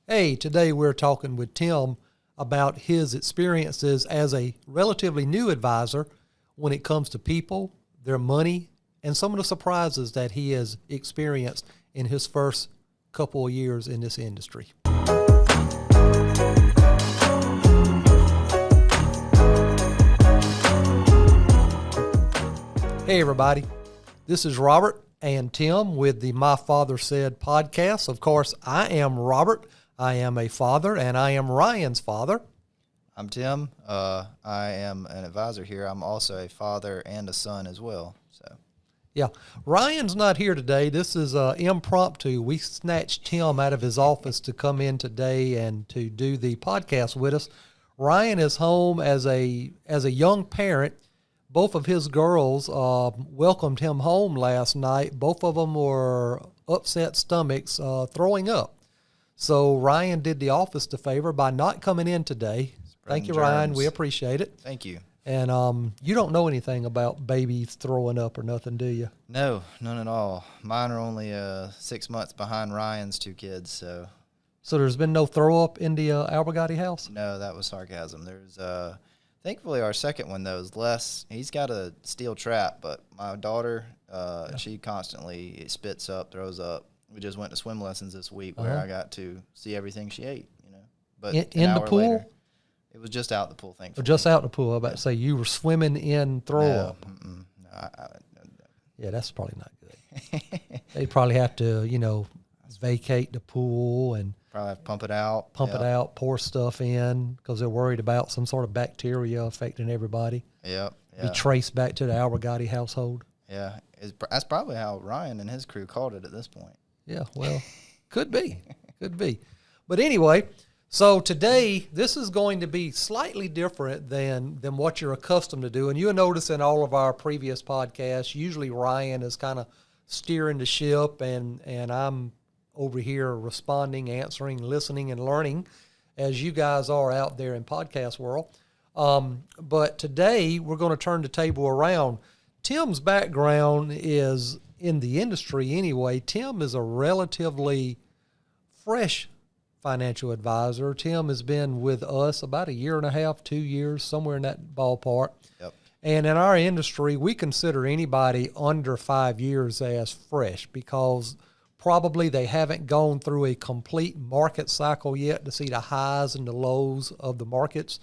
Hey, today we're talking with Tim about his experiences as a relatively new advisor when it comes to people, their money, and some of the surprises that he has experienced in his first couple of years in this industry. Hey, everybody. This is Robert and Tim with the My Father Said podcast. Of course, I am Robert. I am a father, and I am Ryan's father. I'm Tim. I am an advisor here. I'm also a father and a son as well. Yeah, Ryan's not here today. This is impromptu. We snatched Tim out of his office to come in today and to do the podcast with us. Ryan is home as a young parent. Both of his girls welcomed him home last night. Both of them were upset stomachs, throwing up. So Ryan did the office the favor by not coming in today. Thank you, Ryan. We appreciate it. Thank you. And you don't know anything about babies throwing up or nothing, do you? No, none at all. Mine are only 6 months behind Ryan's two kids, so. So there's been no throw up in the Albergotti house? No, that was sarcasm. There's, thankfully, our second one, though, is less. He's got a steel trap, but my daughter, she constantly spits up, throws up. We just went to swim lessons this week where I got to see everything she ate, you know. But in the pool? Later, it was just out the pool, thankfully. Just out the pool. I was about to say you were swimming in throw up. No, Yeah, that's probably not good. They'd probably have to, vacate the pool and probably have to pump it out. Pour stuff in because they're worried about some sort of bacteria affecting everybody. Yep. Be traced back to the Albergotti household. Yeah, that's probably how Ryan and his crew called it at this point. Yeah, well, could be. But anyway, so today this is going to be slightly different than what you're accustomed to do. And you'll notice in all of our previous podcasts, usually Ryan is kind of steering the ship and I'm over here responding, answering, listening, and learning as you guys are out there in podcast world. But today we're going to turn the table around. Tim's background is in the industry anyway. Tim is a relatively fresh financial advisor. Tim has been with us about a year and a half, 2 years, somewhere in that ballpark. Yep. And in our industry, we consider anybody under 5 years as fresh because probably they haven't gone through a complete market cycle yet to see the highs and the lows of the markets.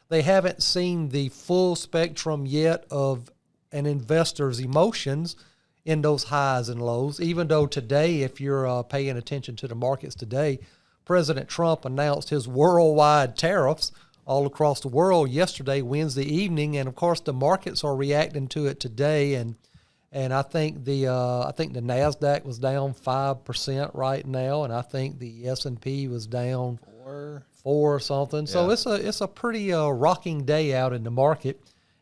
They haven't seen the full spectrum yet of an investor's emotions in those highs and lows, even though today, if you're paying attention to the markets today, President Trump announced his worldwide tariffs all across the world yesterday, Wednesday evening, and of course the markets are reacting to it today. And I think the Nasdaq was down 5% right now, and I think the S&P was down 4 or something. Yeah. So it's a pretty rocking day out in the market,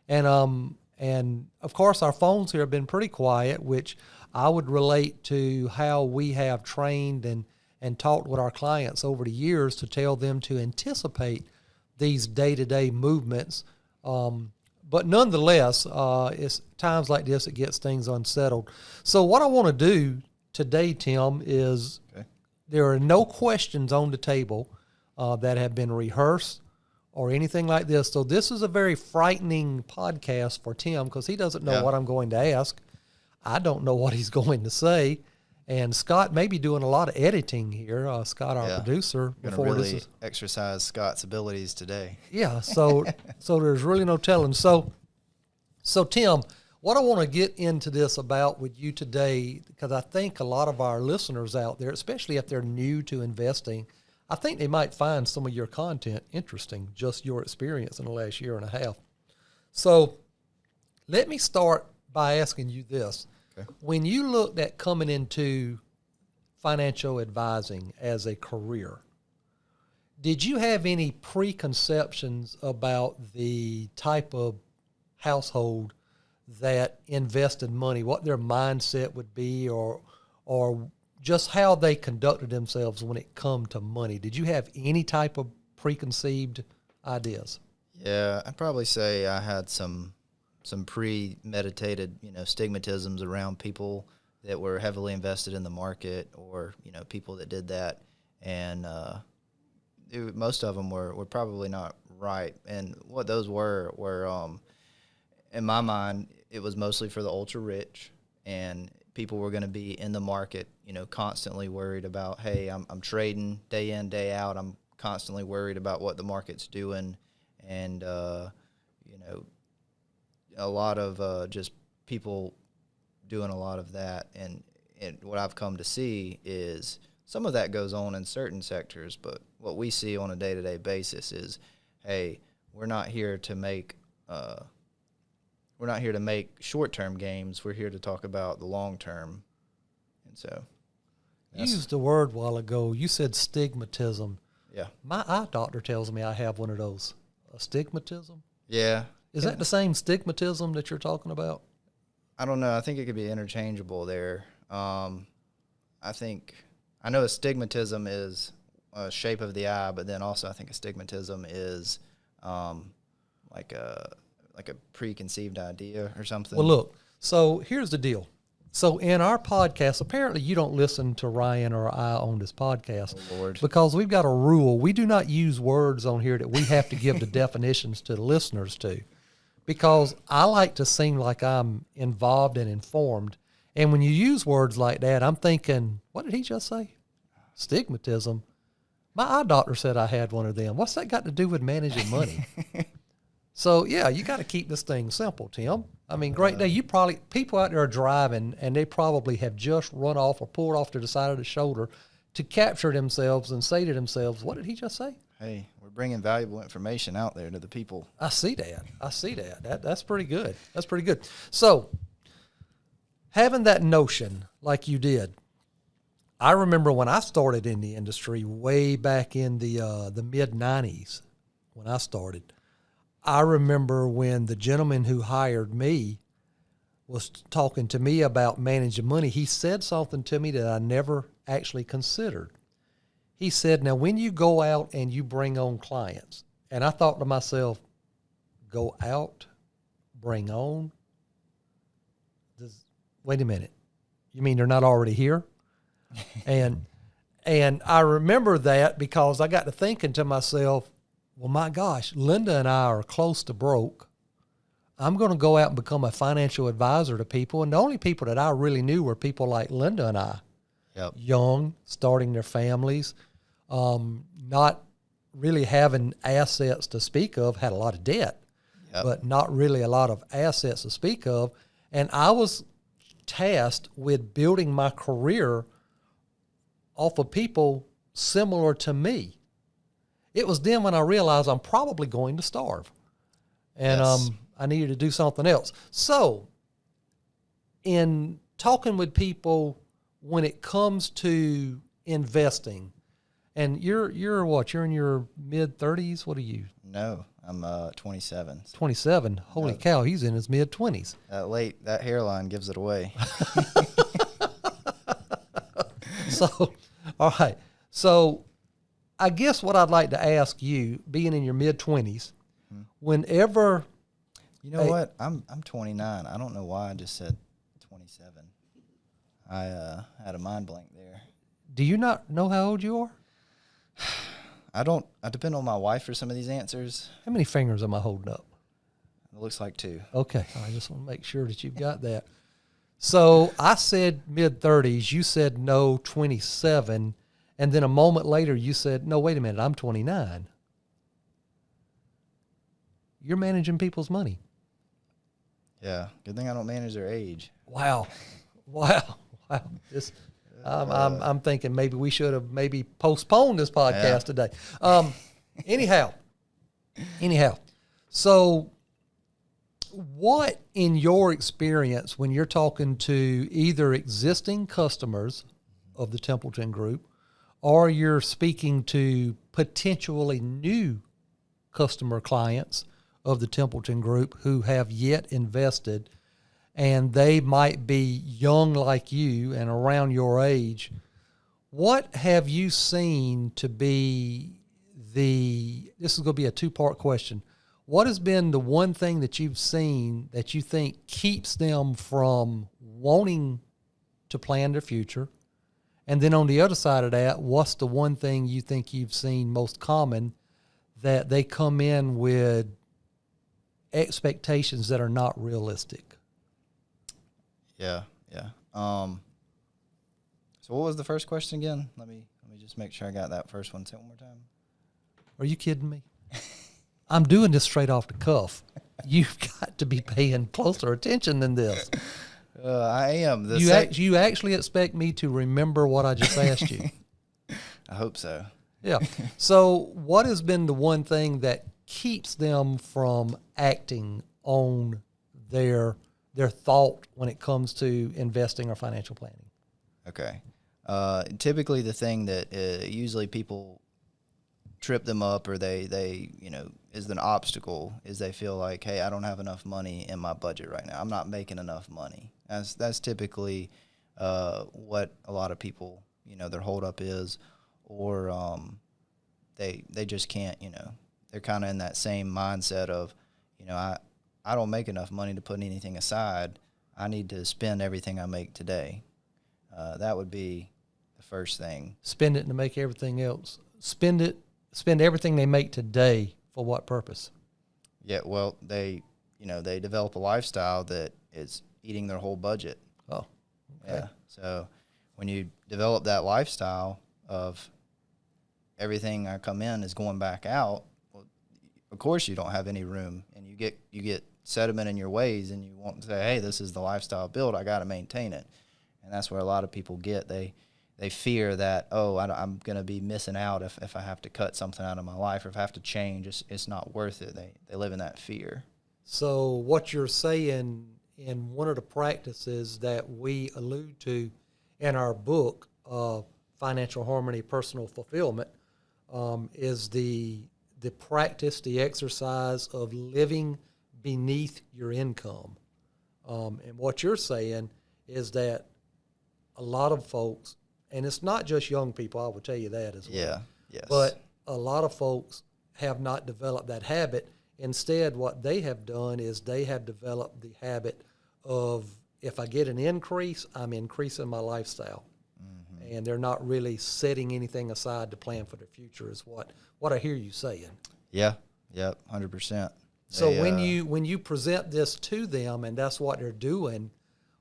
and of course our phones here have been pretty quiet, which I would relate to how we have trained and talked with our clients over the years to tell them to anticipate these day-to-day movements. But nonetheless, it's times like this it gets things unsettled. So what I want to do today, Tim, is there are no questions on the table that have been rehearsed or anything like this. So this is a very frightening podcast for Tim because he doesn't know what I'm going to ask. I don't know what he's going to say. And Scott may be doing a lot of editing here. Scott, our producer. Going to really exercise Scott's abilities today. Yeah, so there's really no telling. So Tim, what I want to get into this about with you today, because I think a lot of our listeners out there, especially if they're new to investing, I think they might find some of your content interesting, just your experience in the last year and a half. So let me start by asking you this. When you looked at coming into financial advising as a career, did you have any preconceptions about the type of household that invested money, what their mindset would be, or just how they conducted themselves when it come to money? Did you have any type of preconceived ideas? Yeah, I'd probably say I had some premeditated, stigmatisms around people that were heavily invested in the market, or people that did that, and most of them were probably not right. And what those were in my mind, it was mostly for the ultra rich, and people were going to be in the market, constantly worried about, hey, I'm trading day in, day out. I'm constantly worried about what the market's doing, and a lot of just people doing a lot of that. And what I've come to see is some of that goes on in certain sectors, but what we see on a day-to-day basis is, hey, we're not here to make short-term games. We're here to talk about the long-term. And so you used a word a while ago. You said stigmatism. Yeah. My eye doctor tells me I have one of those. Astigmatism? Yeah. Is that the same stigmatism that you're talking about? I don't know. I think it could be interchangeable there. I know astigmatism is a shape of the eye, but then also I think astigmatism is like a preconceived idea or something. Well, look, so here's the deal. So in our podcast, apparently you don't listen to Ryan or I on this podcast. Oh, Lord. Because we've got a rule. We do not use words on here that we have to give the definitions to the listeners to. Because I like to seem like I'm involved and informed. And when you use words like that, I'm thinking, what did he just say? Stigmatism. My eye doctor said I had one of them. What's that got to do with managing money? So, yeah, you got to keep this thing simple, Tim. I mean, great day. People out there are driving, and they probably have just run off or pulled off to the side of the shoulder to capture themselves and say to themselves, what did he just say? Hey, we're bringing valuable information out there to the people. I see that. That's pretty good. That's pretty good. So, having that notion like you did, I remember when I started in the industry way back in the mid-'90s when I started. I remember when the gentleman who hired me was talking to me about managing money, he said something to me that I never actually considered. He said, now, when you go out and you bring on clients, and I thought to myself, go out, bring on? Wait a minute. You mean they're not already here? And I remember that because I got to thinking to myself, well, my gosh, Linda and I are close to broke. I'm going to go out and become a financial advisor to people. And the only people that I really knew were people like Linda and I. Yep. Young, starting their families, not really having assets to speak of, had a lot of debt, but not really a lot of assets to speak of. And I was tasked with building my career off of people similar to me. It was then when I realized I'm probably going to starve, and I needed to do something else. So in talking with people when it comes to investing, and you're what? You're in your mid-30s? What are you? No, I'm 27. 27? Holy cow, he's in his mid-20s. That hairline gives it away. So, all right. So I guess what I'd like to ask you, being in your mid-20s, whenever... You know what? I'm 29. I don't know why I just said 27. I had a mind blank there. Do you not know how old you are? I don't. I depend on my wife for some of these answers. How many fingers am I holding up? It looks like 2. Okay. I just want to make sure that you've got that. So I said mid-30s. You said no, 27. And then a moment later, you said, no, wait a minute, I'm 29. You're managing people's money. Yeah. Good thing I don't manage their age. Wow. This, I'm thinking maybe we should have maybe postponed this podcast today. Anyhow. So what, in your experience, when you're talking to either existing customers of the Templeton Group, or you're speaking to potentially new customer clients of the Templeton Group who have yet invested, and they might be young like you and around your age, what have you seen to be this is going to be a 2-part question. What has been the one thing that you've seen that you think keeps them from wanting to plan their future? And then on the other side of that, what's the one thing you think you've seen most common that they come in with expectations that are not realistic? Yeah. So what was the first question again? Let me just make sure I got that first one. Say it one more time. Are you kidding me? I'm doing this straight off the cuff. You've got to be paying closer attention than this. I am. You actually expect me to remember what I just asked you? I hope so. Yeah. So what has been the one thing that keeps them from acting on their thought when it comes to investing or financial planning? Okay. Typically the thing that usually people trip them up, or they is an obstacle, is they feel like, hey, I don't have enough money in my budget right now. I'm not making enough money. That's typically what a lot of people, their holdup is, or they just can't, they're kind of in that same mindset of, I don't make enough money to put anything aside. I need to spend everything I make today. That would be the first thing. Spend it to make everything else. Spend everything they make today for what purpose? Yeah, well, they develop a lifestyle that is eating their whole budget. Oh, okay. Yeah. So when you develop that lifestyle of everything I come in is going back out, well, of course you don't have any room, and you get sediment in your ways, and you want to say, hey, this is the lifestyle build. I got to maintain it. And that's where a lot of people get. They fear that, I'm going to be missing out if I have to cut something out of my life, or if I have to change. It's not worth it. They live in that fear. So what you're saying in one of the practices that we allude to in our book, Financial Harmony, Personal Fulfillment, is the practice, the exercise of living beneath your income. And what you're saying is that a lot of folks, and it's not just young people, I will tell you that as well. Yeah, yes. But a lot of folks have not developed that habit. Instead, what they have done is they have developed the habit of, if I get an increase, I'm increasing my lifestyle. Mm-hmm. And they're not really setting anything aside to plan for the future, is what I hear you saying. Yeah, yep, 100%. So when you present this to them and that's what they're doing,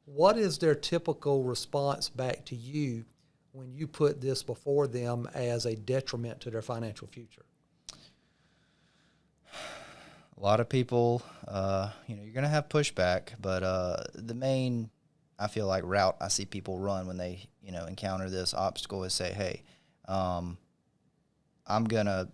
what is their typical response back to you when you put this before them as a detriment to their financial future? A lot of people, you're going to have pushback, but the main, I feel like, route I see people run when they, encounter this obstacle is say, hey, I'm gonna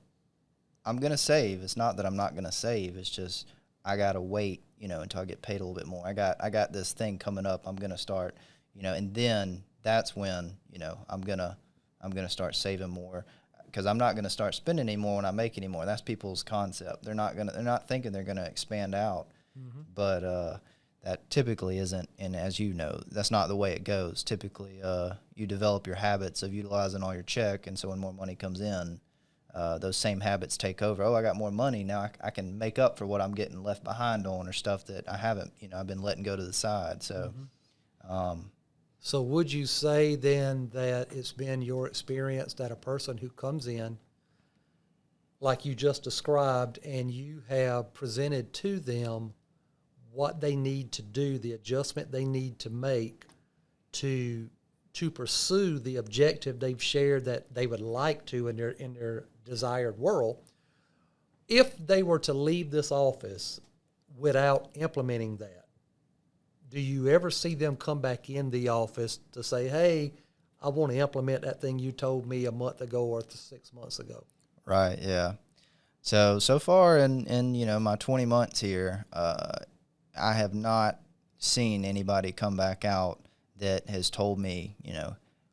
save. It's not that I'm not gonna save. It's just I gotta wait, until I get paid a little bit more. I got this thing coming up. I'm gonna start, and then that's when, I'm gonna start saving more, because I'm not gonna start spending anymore when I make any more. That's people's concept. They're not thinking they're gonna expand out, mm-hmm. But that typically isn't, and as you know, that's not the way it goes. Typically, you develop your habits of utilizing all your check, and so when more money comes in, those same habits take over. Oh, I got more money now. I can make up for what I'm getting left behind on, or stuff that I haven't. I've been letting go to the side. So, mm-hmm. So would you say then that it's been your experience that a person who comes in, like you just described, and you have presented to them what they need to do, the adjustment they need to make to pursue the objective they've shared that they would like to in their desired world, if they were to leave this office without implementing that, do you ever see them come back in the office to say, hey, I want to implement that thing you told me a month ago or 6 months ago? Right, yeah. So far in my 20 months here, I have not seen anybody come back out that has told me,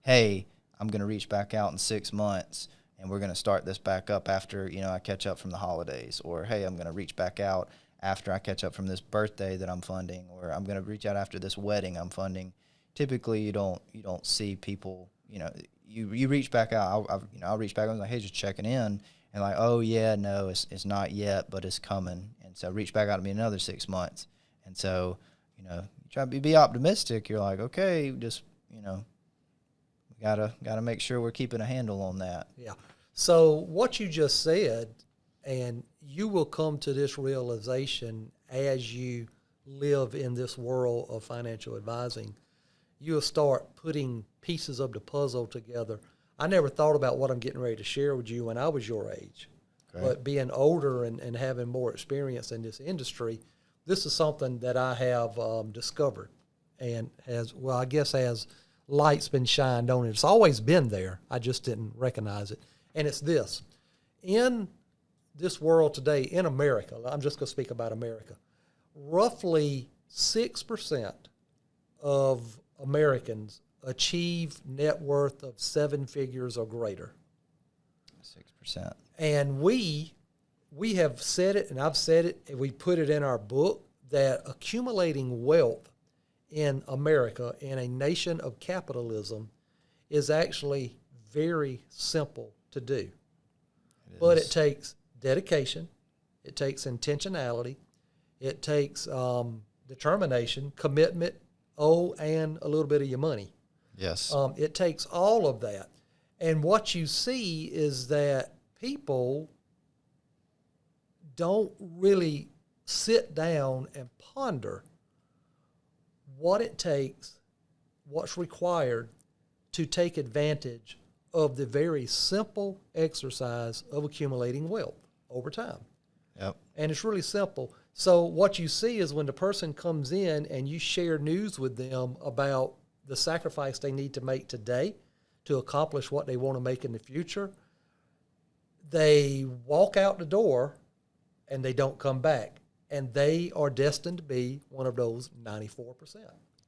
hey, I'm going to reach back out in 6 months, and we're going to start this back up after, I catch up from the holidays. Or, hey, I'm going to reach back out after I catch up from this birthday that I'm funding. Or I'm going to reach out after this wedding I'm funding. Typically, you don't see people, you reach back out. I'll reach back out and like, hey, just checking in. And like, oh, yeah, no, it's not yet, but it's coming. And so reach back out to me another 6 months. And so, you try to be optimistic. You're like, okay, just, we Gotta make sure we're keeping a handle on that. Yeah. So what you just said, and you will come to this realization as you live in this world of financial advising, you'll start putting pieces of the puzzle together. I never thought about what I'm getting ready to share with you when I was your age. Okay. But being older and having more experience in this industry, this is something that I have discovered and has light's been shined on it. It's always been there. I just didn't recognize it. And it's this. In this world today, in America, I'm just going to speak about America, roughly 6% of Americans achieve net worth of 7 figures or greater. 6%. And we have said it, and I've said it, and we put it in our book, that accumulating wealth in America, in a nation of capitalism, is actually very simple to do. But it takes dedication, it takes intentionality, it takes determination, commitment, and a little bit of your money. Yes. It takes all of that. And what you see is that people don't really sit down and ponder what it takes, what's required to take advantage of the very simple exercise of accumulating wealth over time. Yep. And it's really simple. So what you see is when the person comes in and you share news with them about the sacrifice they need to make today to accomplish what they want to make in the future, they walk out the door and they don't come back. And they are destined to be one of those 94%.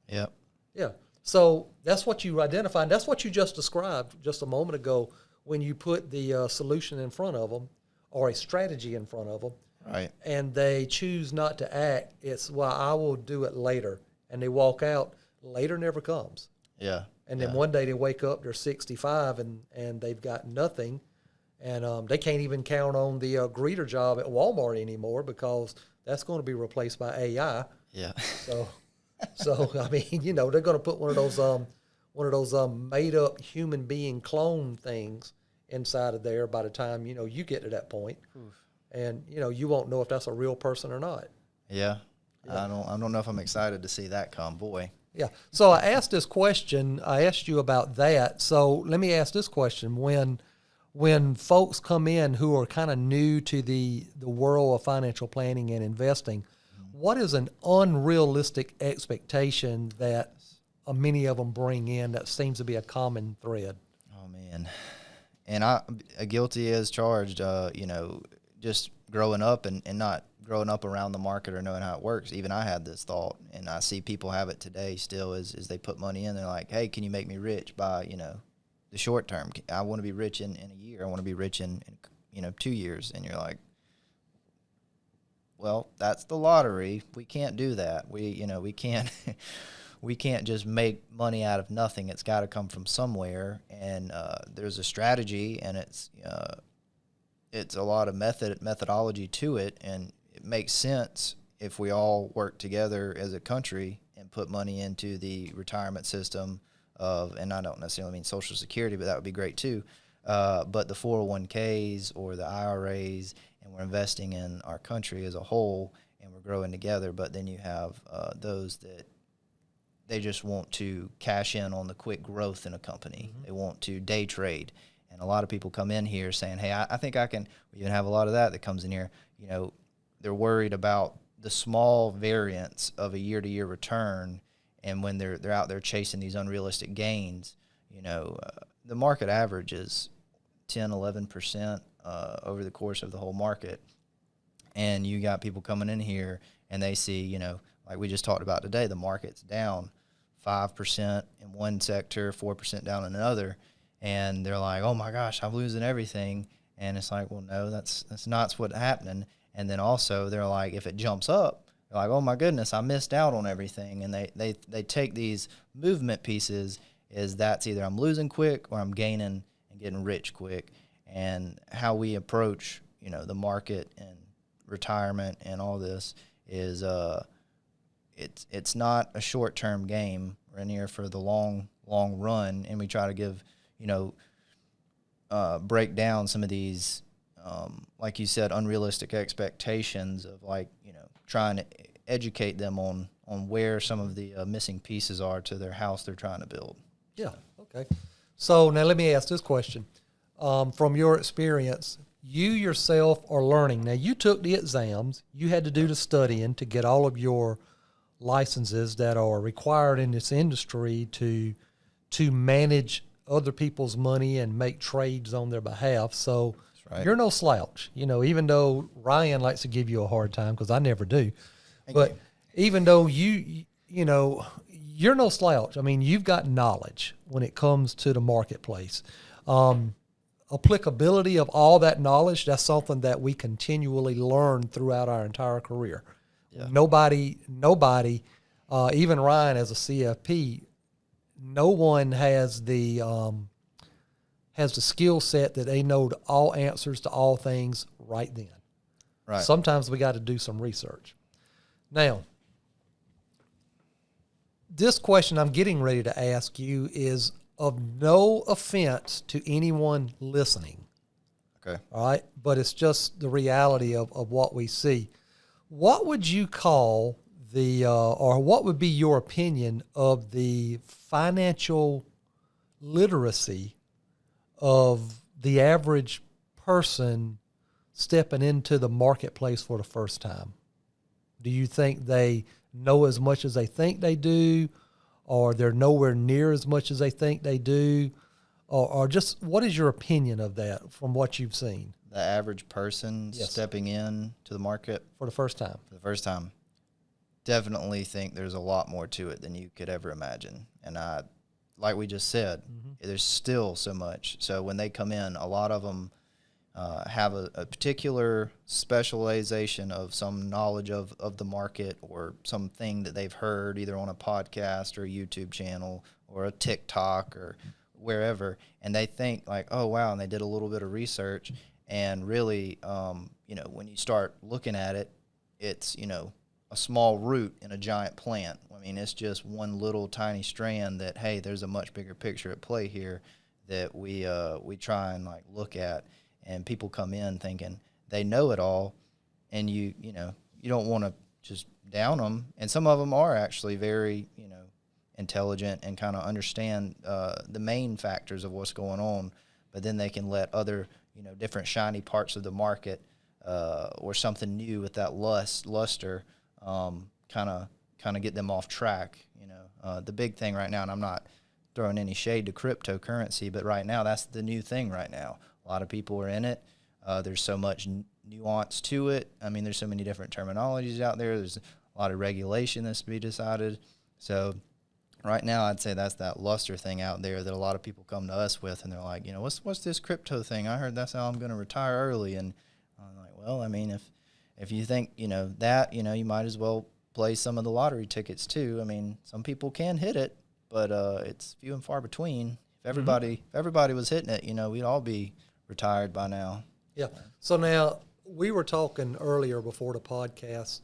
Yep. Yeah. So that's what you identify, and that's what you just described just a moment ago when you put the solution in front of them or a strategy in front of them. Right. And they choose not to act. It's, well, I will do it later. And they walk out. Later never comes. Yeah. And then one day they wake up, they're 65, and they've got nothing. And they can't even count on the greeter job at Walmart anymore because that's going to be replaced by AI. Yeah. So I mean, they're going to put one of those made up human being clone things inside of there by the time you get to that point. Oof. And you won't know if that's a real person or not. Yeah. I don't know if I'm excited to see that come, boy. Yeah. So I asked this question. I asked you about that. So let me ask this question: when folks come in who are kind of new to the world of financial planning and investing, what is an unrealistic expectation that many of them bring in that seems to be a common thread? Oh man, and I guilty as charged. Just growing up and not growing up around the market or knowing how it works. Even I had this thought, and I see people have it today still. Is they put money in? They're like, hey, can you make me rich by the short term? I want to be rich in a year. I want to be rich in 2 years. And you're like, well, that's the lottery. We can't do that. We can't we can't just make money out of nothing. It's got to come from somewhere. And there's a strategy, and it's a lot of methodology to it, and it makes sense if we all work together as a country and put money into the retirement system and I don't necessarily mean Social Security, but that would be great too. But the 401ks or the IRAs, and we're investing in our country as a whole, and we're growing together. But then you have those that they just want to cash in on the quick growth in a company. Mm-hmm. They want to day trade. And a lot of people come in here saying, hey, I think I can. We even have a lot of that comes in here. They're worried about the small variance of a year-to-year return. And when they're out there chasing these unrealistic gains, the market average is 10, 11% over the course of the whole market. And you got people coming in here and they see, like we just talked about today, the market's down 5% in one sector, 4% down in another. And they're like, oh my gosh, I'm losing everything. And it's like, well, no, that's not what's happening. And then also they're like, if it jumps up, they're like, oh my goodness, I missed out on everything. And they take these movement pieces as that's either I'm losing quick or I'm gaining and getting rich quick. And how we approach, the market and retirement and all this is it's not a short-term game. We're in here for the long long run, and we try to give, break down some of these, like you said, unrealistic expectations of trying to educate them on where some of the missing pieces are to their house they're trying to build. Yeah. Okay. So now let me ask this question. From your experience, you yourself are learning. Now, you took the exams. You had to do the studying to get all of your licenses that are required in this industry to manage other people's money and make trades on their behalf. So right. You're no slouch. Even though Ryan likes to give you a hard time, because I never do. But even though you're no slouch. I mean, you've got knowledge when it comes to the marketplace. Applicability of all that knowledge, that's something that we continually learn throughout our entire career. Yeah. Nobody, even Ryan as a CFP, no one has the skill set that they know all answers to all things right then. Right. Sometimes we got to do some research. Now, this question I'm getting ready to ask you is of no offense to anyone listening. Okay. All right? But it's just the reality of what we see. What would you call or what would be your opinion of the financial literacy of the average person stepping into the marketplace for the first time? Do you think they know as much as they think they do, or they're nowhere near as much as they think they do? Or just what is your opinion of that from what you've seen? The average person stepping in to the market for the first time. Definitely think there's a lot more to it than you could ever imagine. And like we just said, there's still so much. So when they come in, a lot of them have a particular specialization of some knowledge of the market or something that they've heard either on a podcast or a YouTube channel or a TikTok or wherever. And they think like, oh, wow, and they did a little bit of research. And really, when you start looking at it, it's, a small root in a giant plant. I mean, it's just one little tiny strand that, hey, there's a much bigger picture at play here that we try and look at. And people come in thinking they know it all, and you don't want to just down them. And some of them are actually very intelligent and kind of understand the main factors of what's going on. But then they can let other different shiny parts of the market or something new with that luster kind of get them off track. The big thing right now, and I'm not throwing any shade to cryptocurrency, but right now that's the new thing right now. A lot of people are in it. There's so much nuance to it. I mean, there's so many different terminologies out there. There's a lot of regulation that's to be decided. So right now I'd say that's that luster thing out there that a lot of people come to us with, and they're like, what's this crypto thing? I heard that's how I'm going to retire early. And I'm like, well, I mean, if you think, that, you might as well play some of the lottery tickets too. I mean, some people can hit it, but it's few and far between. If everybody was hitting it, we'd all be retired by now. Yeah. So now we were talking earlier before the podcast,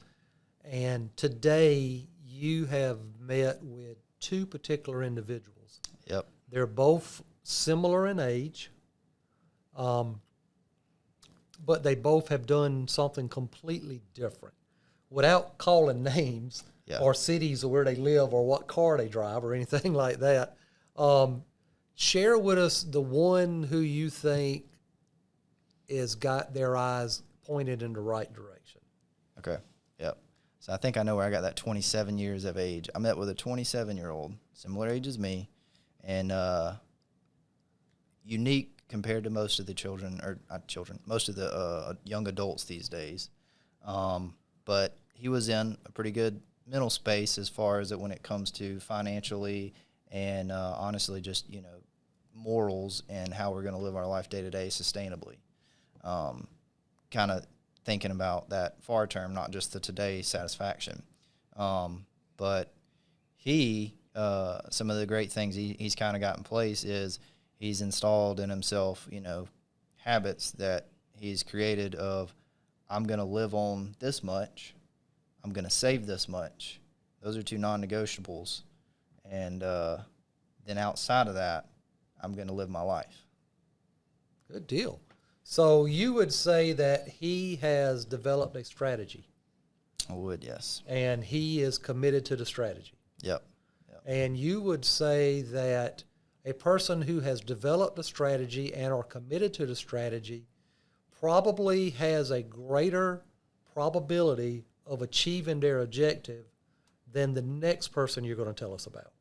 and today you have met with two particular individuals. Yep. They're both similar in age, but they both have done something completely different. Without calling names or cities or where they live or what car they drive or anything like that, share with us the one who you think has got their eyes pointed in the right direction. Okay. Yep. So I think I know where I got that 27 years of age. I met with a 27-year-old, similar age as me, and unique compared to most of the most of the young adults these days. But he was in a pretty good mental space as far as when it comes to financially and honestly just, morals and how we're going to live our life day to day sustainably. Kind of thinking about that far term, not just the today satisfaction. But he, some of the great things he's kind of got in place is he's installed in himself, habits that he's created of, I'm going to live on this much, I'm going to save this much. Those are two non-negotiables. And Then outside of that, I'm going to live my life. Good deal. So you would say that he has developed a strategy. I would, yes. And he is committed to the strategy. Yep. And you would say that a person who has developed a strategy and are committed to the strategy probably has a greater probability of achieving their objective than the next person you're going to tell us about.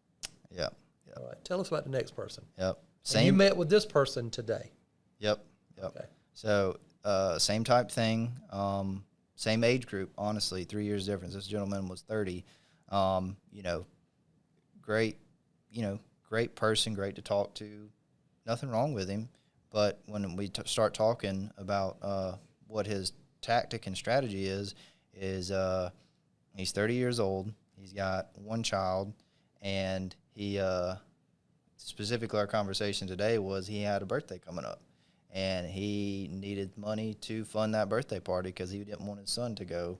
Yep. All right. Tell us about the next person. Yep. And you met with this person today. Yep. Okay. So same type thing, same age group, honestly, 3 years difference. This gentleman was 30. Great person, great to talk to. Nothing wrong with him. But when we start talking about what his tactic and strategy is he's 30 years old. He's got one child, and he specifically our conversation today was he had a birthday coming up, and he needed money to fund that birthday party because he didn't want his son to go,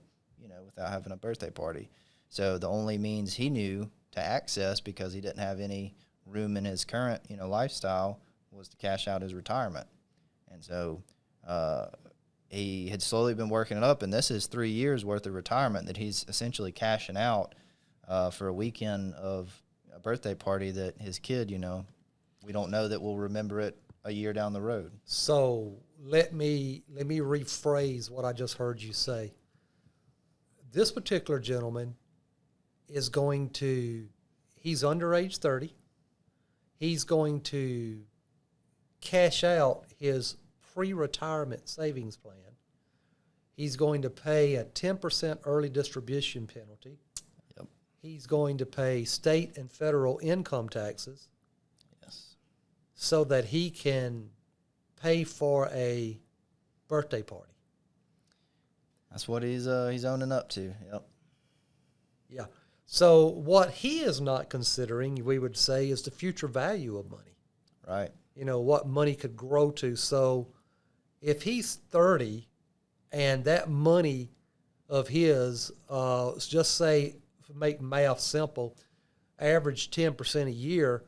without having a birthday party. So the only means he knew to access, because he didn't have any room in his current, lifestyle, was to cash out his retirement. And so he had slowly been working it up, and this is 3 years worth of retirement that he's essentially cashing out for a weekend of a birthday party that his kid, we don't know that we'll remember it a year down the road. So let me rephrase what I just heard you say. This particular gentleman is he's under age 30. He's going to cash out his pre-retirement savings plan. He's going to pay a 10% early distribution penalty. Yep. He's going to pay state and federal income taxes. Yes. So that he can pay for a birthday party. That's what he's owning up to. Yep. Yeah. So what he is not considering, we would say, is the future value of money. Right. What money could grow to. So if he's 30 and that money of his, just say, make math simple, average 10% a year,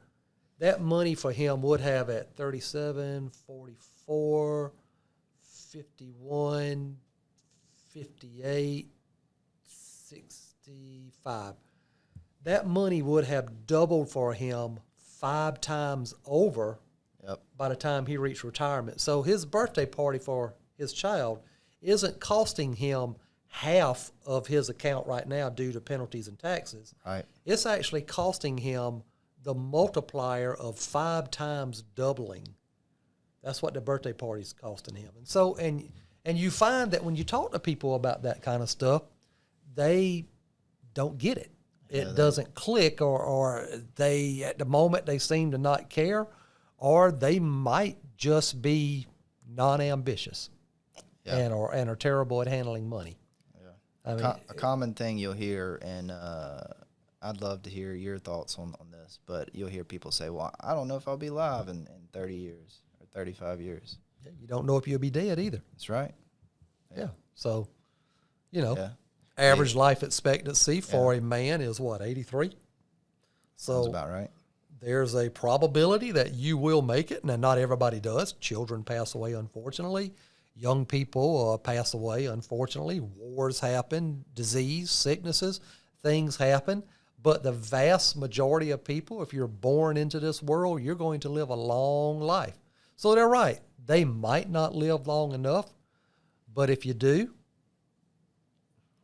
that money for him would have at 37, 44, 51, 58, 65. That money would have doubled for him 5 times over. Yep. By the time he reached retirement. So his birthday party for his child isn't costing him half of his account right now due to penalties and taxes. Right. It's actually costing him the multiplier of 5 times doubling. That's what the birthday party's costing him. And so, and you find that when you talk to people about that kind of stuff, they don't get it. It doesn't click, or they, at the moment, they seem to not care, or they might just be non-ambitious and are terrible at handling money. Yeah. I mean, a common thing you'll hear, and I'd love to hear your thoughts on this, but you'll hear people say, well, I don't know if I'll be alive in 30 years or 35 years. Yeah, you don't know if you'll be dead either. That's right. Yeah. So, average life expectancy for a man is what, 83? So sounds about right. There's a probability that you will make it. Now, not everybody does. Children pass away, unfortunately. Young people pass away, unfortunately. Wars happen, disease, sicknesses, things happen. But the vast majority of people, if you're born into this world, you're going to live a long life. So they're right. They might not live long enough, but if you do,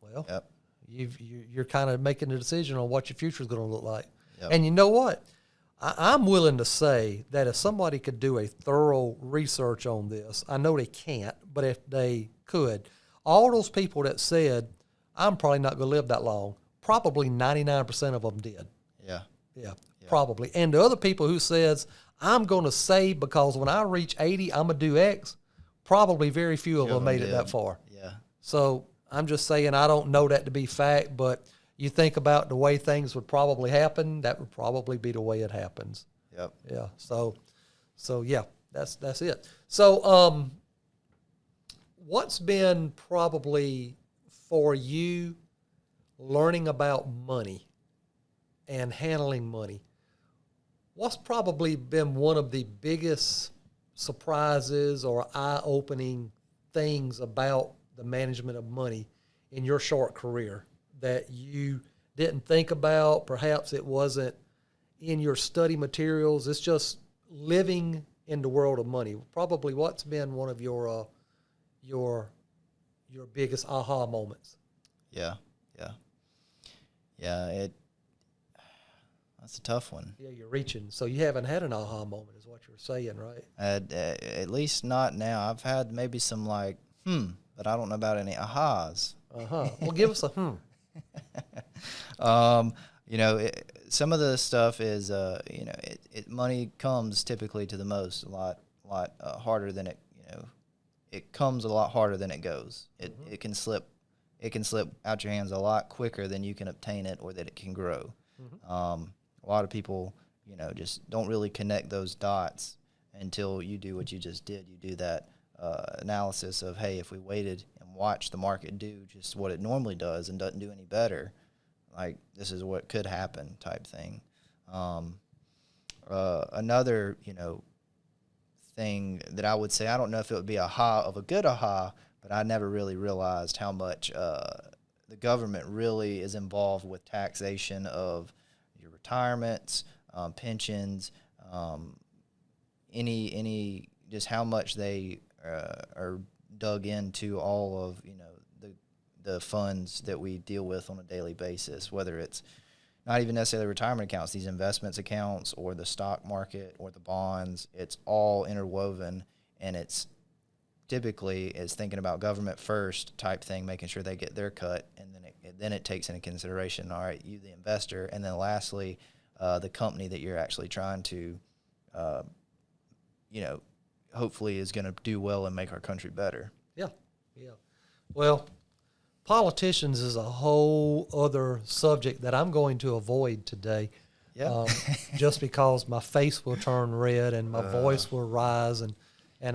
well, you're kind of making a decision on what your future is going to look like. Yep. And you know what? I'm willing to say that if somebody could do a thorough research on this, I know they can't, but if they could, all those people that said, I'm probably not going to live that long, probably 99% of them did. Yeah, probably. And the other people who says, I'm going to save because when I reach 80, I'm going to do X, probably very few of them made it that far. Yeah. So I'm just saying I don't know that to be fact, but you think about the way things would probably happen, that would probably be the way it happens. Yep. Yeah. So yeah, that's it. So what's been probably for you learning about money and handling money? What's probably been one of the biggest surprises or eye-opening things about the management of money in your short career that you didn't think about? Perhaps it wasn't in your study materials. It's just living in the world of money. Probably what's been one of your biggest aha moments? Yeah. That's a tough one. Yeah, you're reaching. So you haven't had an aha moment is what you're saying, right? At least not now. I've had maybe some but I don't know about any ahas. Well, give us a Some of the stuff is, money comes typically to the most a lot harder than it comes a lot harder than it goes. It can slip out your hands a lot quicker than you can obtain it or that it can grow. A lot of people, just don't really connect those dots until you do what you just did. You do that analysis of, hey, if we waited and watched the market do just what it normally does and doesn't do any better, like this is what could happen type thing. Another, thing that I would say, I don't know if it would be a good aha, but I never really realized how much the government really is involved with taxation of your retirements, pensions, any just how much they are dug into all of the funds that we deal with on a daily basis, whether it's not even necessarily retirement accounts, these investments accounts or the stock market or the bonds. It's all interwoven, and it's typically is thinking about government first type thing, making sure they get their cut, and then it takes into consideration, all right, you the investor, and then lastly, the company that you're actually trying to, hopefully is going to do well and make our country better. Yeah. Well, politicians is a whole other subject that I'm going to avoid today. Yeah. Just because my face will turn red and my voice will rise and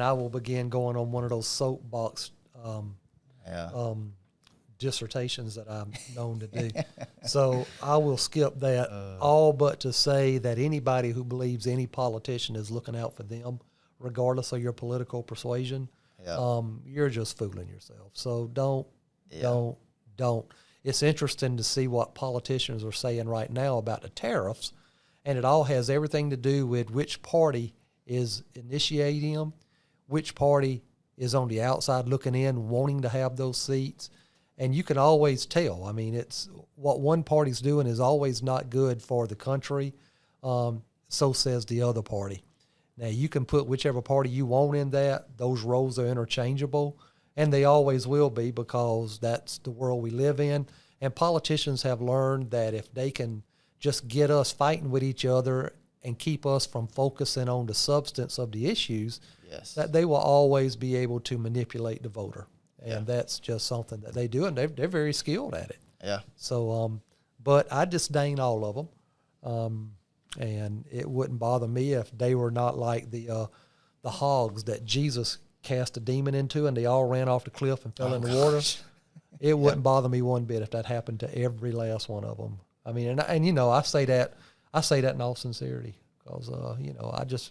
I will begin going on one of those soapbox dissertations that I'm known to do. So I will skip that, all but to say that anybody who believes any politician is looking out for them, regardless of your political persuasion, you're just fooling yourself. So don't. It's interesting to see what politicians are saying right now about the tariffs, and it all has everything to do with which party is initiating them, which party is on the outside looking in, wanting to have those seats, and you can always tell. I mean, it's what one party's doing is always not good for the country. So says the other party. Now, you can put whichever party you want in that. Those roles are interchangeable. And they always will be, because that's the world we live in. And politicians have learned that if they can just get us fighting with each other and keep us from focusing on the substance of the issues, that they will always be able to manipulate the voter. And that's just something that they do, and they're very skilled at it. Yeah. So, but I disdain all of them. And it wouldn't bother me if they were not like the hogs that Jesus cast a demon into and they all ran off the cliff and fell in the water. It wouldn't bother me one bit if that happened to every last one of them. I mean, and I say that in all sincerity, because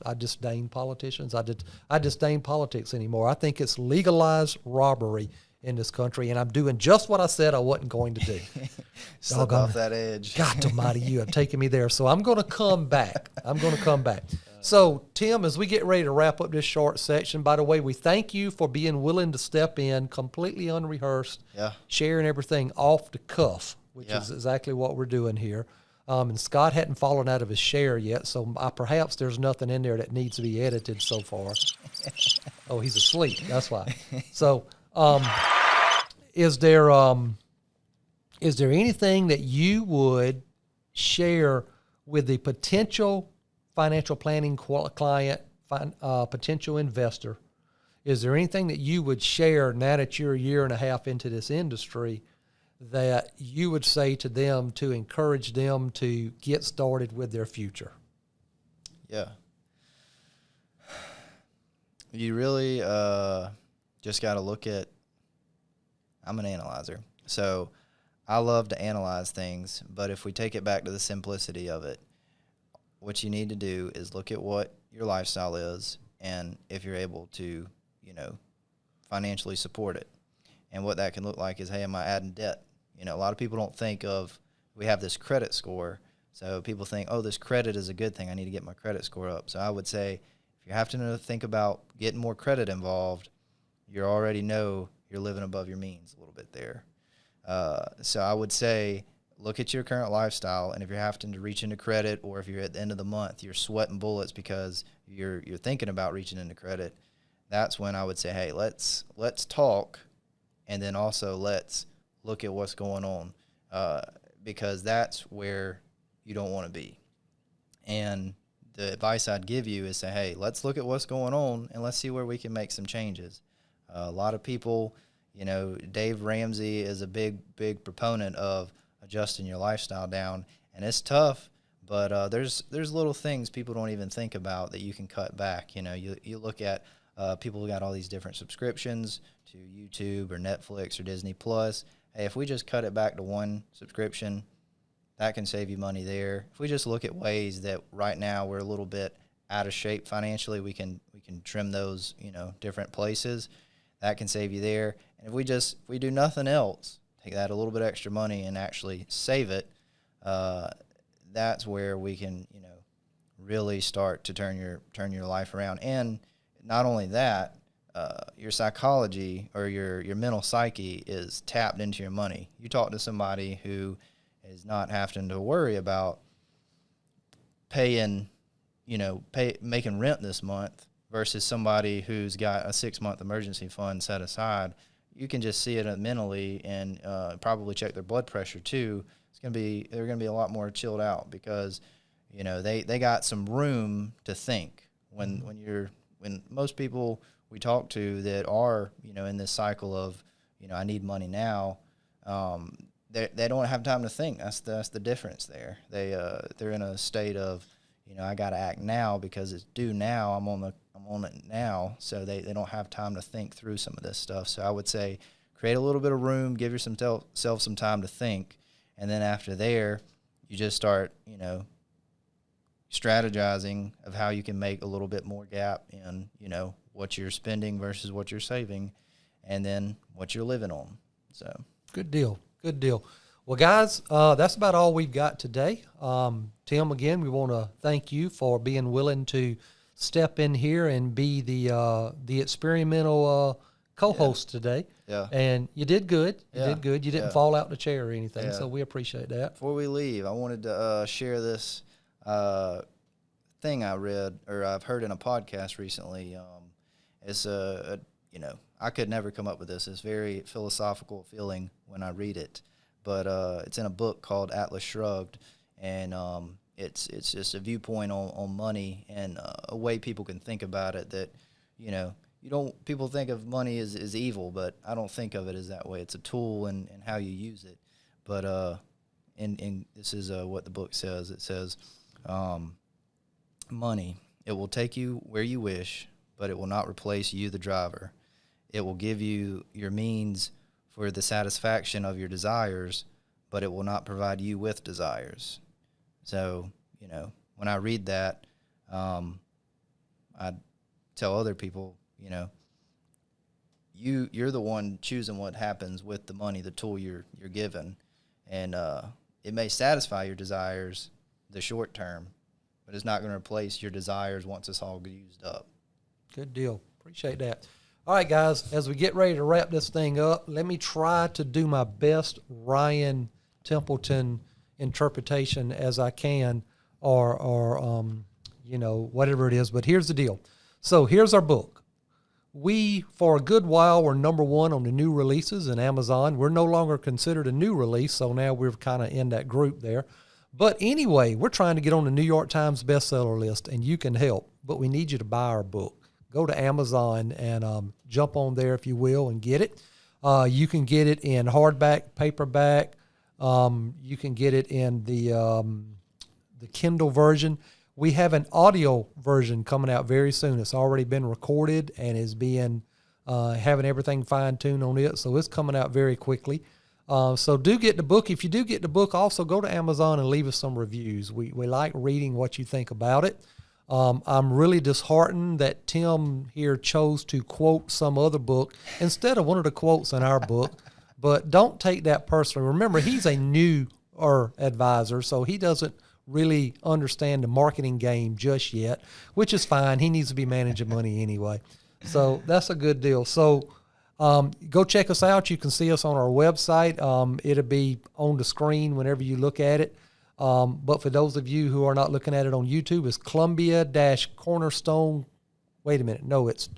I disdain politicians. I disdain politics anymore. I think it's legalized robbery in this country, and I'm doing just what I said I wasn't going to do. Slip off that edge. God almighty, you have taken me there. So I'm going to come back. So, Tim, as we get ready to wrap up this short section, by the way, we thank you for being willing to step in completely unrehearsed, sharing everything off the cuff, which is exactly what we're doing here. And Scott hadn't fallen out of his chair yet, so perhaps there's nothing in there that needs to be edited so far. Oh, he's asleep. That's why. So, is there anything that you would share with the potential financial planning client, potential investor? Is there anything that you would share now that you're a year and a half into this industry that you would say to them to encourage them to get started with their future? Yeah. You really just got to look at, I'm an analyzer, so I love to analyze things, but if we take it back to the simplicity of it, what you need to do is look at what your lifestyle is, and if you're able to, financially support it. And what that can look like is, hey, am I adding debt? A lot of people don't think of, we have this credit score. So people think, oh, this credit is a good thing. I need to get my credit score up. So I would say, if you have to think about getting more credit involved, you already know you're living above your means a little bit there. So I would say, look at your current lifestyle, and if you're having to reach into credit, or if you're at the end of the month, you're sweating bullets because you're thinking about reaching into credit, that's when I would say, hey, let's talk, and then also let's look at what's going on, because that's where you don't want to be. And the advice I'd give you is say, hey, let's look at what's going on, and let's see where we can make some changes. A lot of people, Dave Ramsey is a big proponent of adjusting your lifestyle down, and it's tough, but there's little things people don't even think about that you can cut back. You look at people who got all these different subscriptions to YouTube or Netflix or Disney Plus. Hey, if we just cut it back to one subscription, that can save you money there. If we just look at ways that right now we're a little bit out of shape financially, we can trim those, different places. That can save you there. And if we do nothing else, take that a little bit extra money and actually save it, that's where we can, really start to turn your life around. And not only that, your psychology or your mental psyche is tapped into your money. You talk to somebody who is not having to worry about making rent this month versus somebody who's got a 6-month emergency fund set aside. You can just see it mentally, and probably check their blood pressure too. They're gonna be a lot more chilled out because they got some room to think. When most people we talk to that are in this cycle of I need money now, they don't have time to think. That's the difference there. They're in a state of I got to act now because it's due now. I'm on it now, so they don't have time to think through some of this stuff. So I would say create a little bit of room, give yourself some time to think, and then after there, you just start strategizing of how you can make a little bit more gap in what you're spending versus what you're saving, and then what you're living on. So good deal. Well, guys, that's about all we've got today. Tim, again, we want to thank you for being willing to step in here and be the experimental co-host today. Yeah. And you did good. You didn't fall out the chair or anything, so we appreciate that. Before we leave, I wanted to share this thing I read or I've heard in a podcast recently. It's I could never come up with this. It's very philosophical feeling when I read it. But it's in a book called Atlas Shrugged, and it's just a viewpoint on money and a way people can think about it that, people think of money as evil, but I don't think of it as that way. It's a tool and how you use it. But and this is what the book says. It says, money, it will take you where you wish, but it will not replace you, the driver. It will give you your means for the satisfaction of your desires, but it will not provide you with desires. So, when I read that, I tell other people, you're the one choosing what happens with the money, the tool you're given, and it may satisfy your desires the short term, but it's not going to replace your desires once it's all used up. Good deal. Appreciate that. All right, guys, as we get ready to wrap this thing up, let me try to do my best Ryan Templeton interpretation as I can, or whatever it is. But here's the deal. So here's our book. We, for a good while, were number one on the new releases in Amazon. We're no longer considered a new release, so now we're kind of in that group there. But anyway, we're trying to get on the New York Times bestseller list, and you can help. But we need you to buy our book. Go to Amazon and jump on there, if you will, and get it. You can get it in hardback, paperback. You can get it in the Kindle version. We have an audio version coming out very soon. It's already been recorded and is being having everything fine-tuned on it, so it's coming out very quickly. So do get the book. If you do get the book, also go to Amazon and leave us some reviews. We like reading what you think about it. I'm really disheartened that Tim here chose to quote some other book instead of one of the quotes in our book. But don't take that personally. Remember, he's a newer advisor, so he doesn't really understand the marketing game just yet, which is fine. He needs to be managing money anyway. So that's a good deal. So go check us out. You can see us on our website. It'll be on the screen whenever you look at it. But for those of you who are not looking at it on YouTube, it's Columbia-Cornerstone. Wait a minute. No, it's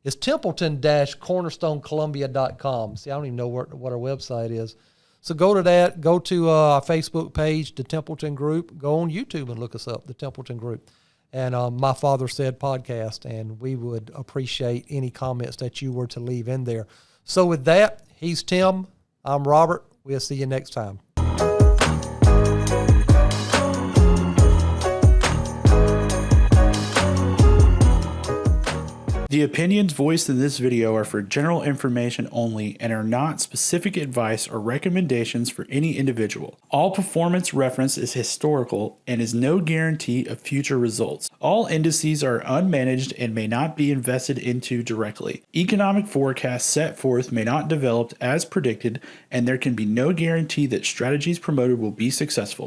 Templeton-CornerstoneColumbia.com. See, I don't even know what our website is. So go to that. Go to our Facebook page, The Templeton Group. Go on YouTube and look us up, The Templeton Group. And My Father Said podcast, and we would appreciate any comments that you were to leave in there. So with that, he's Tim. I'm Robert. We'll see you next time. The opinions voiced in this video are for general information only and are not specific advice or recommendations for any individual. All performance reference is historical and is no guarantee of future results. All indices are unmanaged and may not be invested into directly. Economic forecasts set forth may not develop as predicted, and there can be no guarantee that strategies promoted will be successful.